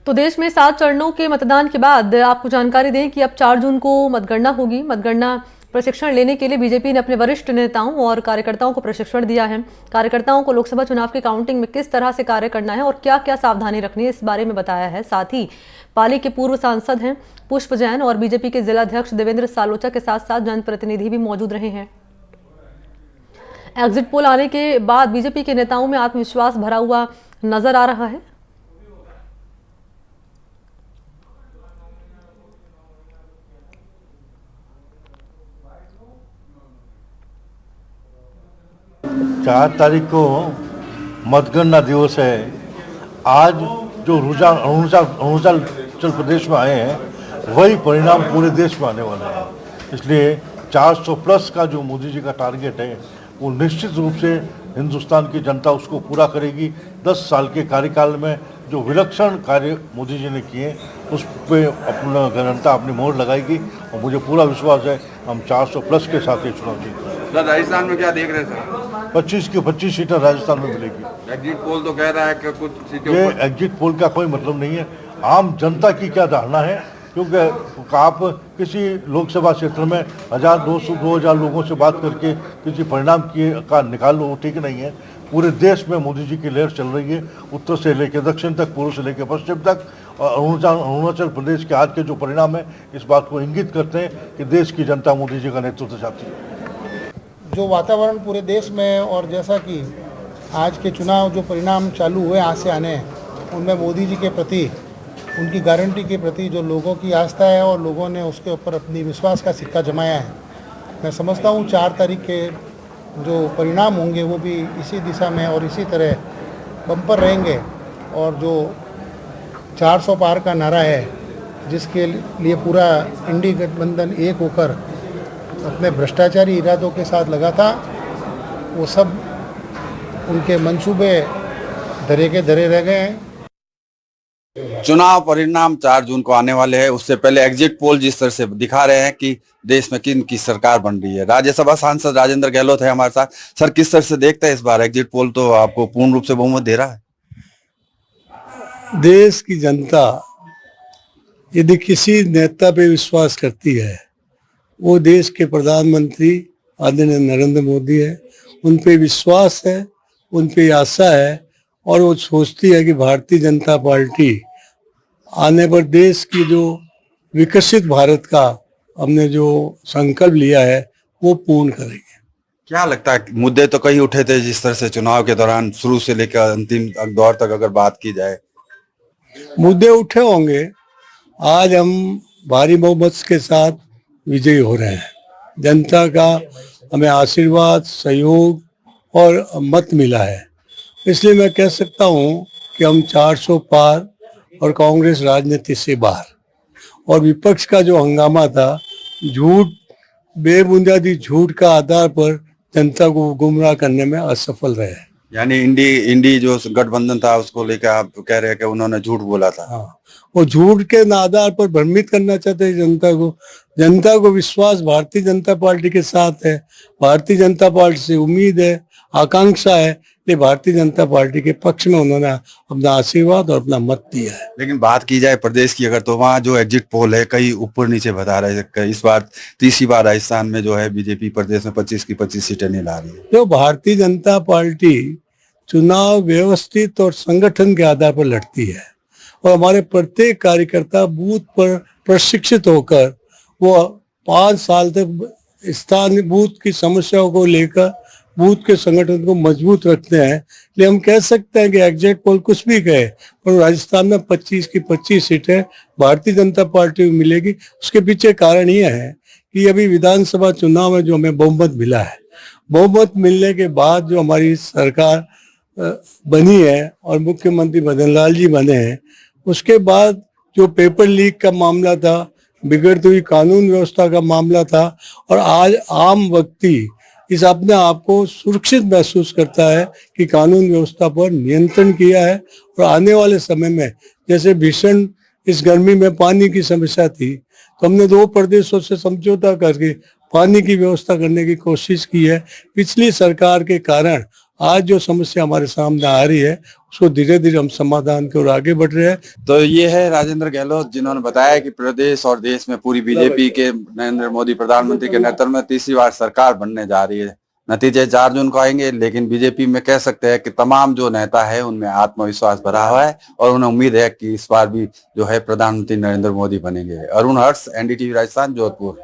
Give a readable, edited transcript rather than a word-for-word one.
तो देश में 7 चरणों के मतदान के बाद आपको जानकारी दें कि अब 4 जून को मतगणना होगी। मतगणना प्रशिक्षण लेने के लिए बीजेपी ने अपने वरिष्ठ नेताओं और कार्यकर्ताओं को प्रशिक्षण दिया है। कार्यकर्ताओं को लोकसभा चुनाव की काउंटिंग में किस तरह से कार्य करना है और क्या क्या सावधानी रखनी है, इस बारे में बताया है। साथ ही पाली के पूर्व सांसद हैं पुष्प जैन और बीजेपी के जिला अध्यक्ष देवेंद्र सालोचा के साथ साथ जनप्रतिनिधि भी मौजूद रहे हैं। एग्जिट पोल आने के बाद बीजेपी के नेताओं में आत्मविश्वास भरा हुआ नजर आ रहा है। चार तारीख को मतगणना दिवस है। आज जो रुझान अरुणाचल प्रदेश में आए हैं वही परिणाम पूरे देश में आने वाले हैं। इसलिए 400 प्लस का जो मोदी जी का टारगेट है वो निश्चित रूप से हिंदुस्तान की जनता उसको पूरा करेगी। 10 साल के कार्यकाल में जो विलक्षण कार्य मोदी जी ने किए उस पर अपना जनता अपनी मोहर लगाएगी और मुझे पूरा विश्वास है हम 400 प्लस के साथ ये चुनाव जीतेंगे। सर, राजस्थान में क्या देख रहे हैं सर? 25 की 25 सीटें राजस्थान में मिलेगी। एग्जिट पोल तो कह रहा है कि कुछ सीटें ये एग्जिट पोल का कोई मतलब नहीं है। आम जनता की क्या धारणा है, क्योंकि आप किसी लोकसभा क्षेत्र में 1000-200 2000 लोगों से बात करके किसी परिणाम का निकाल लो, वो ठीक नहीं है। पूरे देश में मोदी जी की लहर चल रही है, उत्तर से लेकर दक्षिण तक, पूर्व से लेकर पश्चिम तक। और अरुणाचल प्रदेश के आज के जो परिणाम है इस बात को इंगित करते हैं कि देश की जनता मोदी जी का नेतृत्व चाहती है। जो वातावरण पूरे देश में और जैसा कि आज के चुनाव जो परिणाम चालू हुए आज से आने हैं उनमें मोदी जी के प्रति, उनकी गारंटी के प्रति जो लोगों की आस्था है और लोगों ने उसके ऊपर अपनी विश्वास का सिक्का जमाया है, मैं समझता हूँ 4 तारीख के जो परिणाम होंगे वो भी इसी दिशा में और इसी तरह बम्पर रहेंगे। और जो 400 पार का नारा है जिसके लिए पूरा इंडी गठबंधन एक होकर अपने भ्रष्टाचारी इरादों के साथ लगा था, वो सब उनके मंसूबे धरे के धरे रह गए हैं। चुनाव परिणाम 4 जून को आने वाले हैं। उससे पहले एग्जिट पोल जिस तरह से दिखा रहे हैं कि देश में किन की सरकार बन रही है। राज्यसभा सांसद राजेंद्र गहलोत है हमारे साथ। सर, किस तरह से देखते हैं इस बार एग्जिट पोल तो आपको पूर्ण रूप से बहुमत दे रहा है? देश की जनता यदि किसी नेता पे विश्वास करती है वो देश के प्रधानमंत्री आदरणीय नरेंद्र मोदी है। उन पे विश्वास है, उन पे आशा है और वो सोचती है कि भारतीय जनता पार्टी आने पर देश की जो विकसित भारत का हमने जो संकल्प लिया है वो पूर्ण करेंगे। क्या लगता है, मुद्दे तो कई उठे थे जिस तरह से चुनाव के दौरान शुरू से लेकर अंतिम दौर तक अगर बात की जाए? मुद्दे उठे होंगे। आज हम भारी बहुमत के साथ विजयी हो रहे हैं। जनता का हमें आशीर्वाद, सहयोग और मत मिला है। इसलिए मैं कह सकता हूं कि हम 400 पार और कांग्रेस राजनीति से बाहर। और विपक्ष का जो हंगामा था, झूठ, बेबुनियादी झूठ का आधार पर जनता को गुमराह करने में असफल रहे। यानी इंडी जो गठबंधन था उसको लेकर आप कह रहे हैं कि उन्होंने झूठ बोला था। हाँ, वो झूठ के आधार पर भ्रमित करना चाहते हैं जनता को। जनता को विश्वास भारतीय जनता पार्टी के साथ है। भारतीय जनता पार्टी से उम्मीद है, आकांक्षा है कि भारतीय जनता पार्टी के पक्ष में उन्होंने अपना आशीर्वाद और अपना मत दिया है। लेकिन बात की जाए प्रदेश की अगर, तो वहाँ जो एग्जिट पोल है कई ऊपर नीचे बता रहे हैं। इस बार तीसरी बार राजस्थान में जो है बीजेपी प्रदेश में 25 की 25 सीटें नहीं ला रही है। जो भारतीय जनता पार्टी चुनाव व्यवस्थित और संगठन के आधार पर लड़ती है और हमारे प्रत्येक कार्यकर्ता बूथ पर प्रशिक्षित होकर वो 5 साल तक स्थानीय बूथ की समस्याओं को लेकर बूथ के संगठन को मजबूत रखते हैं। इसलिए हम कह सकते हैं कि एग्जिट पोल कुछ भी कहे पर राजस्थान में 25 की 25 सीटें भारतीय जनता पार्टी को मिलेगी। उसके पीछे कारण ये है कि अभी विधानसभा चुनाव में जो हमें बहुमत मिला है, बहुमत मिलने के बाद जो हमारी सरकार बनी है और मुख्यमंत्री मदन लाल जी बने हैं, उसके बाद जो पेपर लीक का मामला था, बिगड़ती हुई कानून व्यवस्था का मामला था और आज आम व्यक्ति इस अपने आप को सुरक्षित महसूस करता है कि कानून व्यवस्था पर नियंत्रण किया है। और आने वाले समय में जैसे भीषण इस गर्मी में पानी की समस्या थी तो हमने 2 प्रदेशों से समझौता करके पानी की व्यवस्था करने की कोशिश की है। पिछली सरकार के कारण आज जो समस्या हमारे सामने आ रही है उसको धीरे धीरे हम समाधान की ओर आगे बढ़ रहे हैं। तो ये है राजेंद्र गहलोत, जिन्होंने बताया कि प्रदेश और देश में पूरी बीजेपी के नरेंद्र मोदी प्रधानमंत्री के नेतृत्व में तीसरी बार सरकार बनने जा रही है। नतीजे 4 जून को आएंगे, लेकिन बीजेपी में कह सकते हैं कि तमाम जो नेता है उनमें आत्मविश्वास भरा हुआ है और उन्हें उम्मीद है कि इस बार भी जो है प्रधानमंत्री नरेंद्र मोदी बनेंगे। अरुण हर्ष, एनडीटीवी राजस्थान, जोधपुर।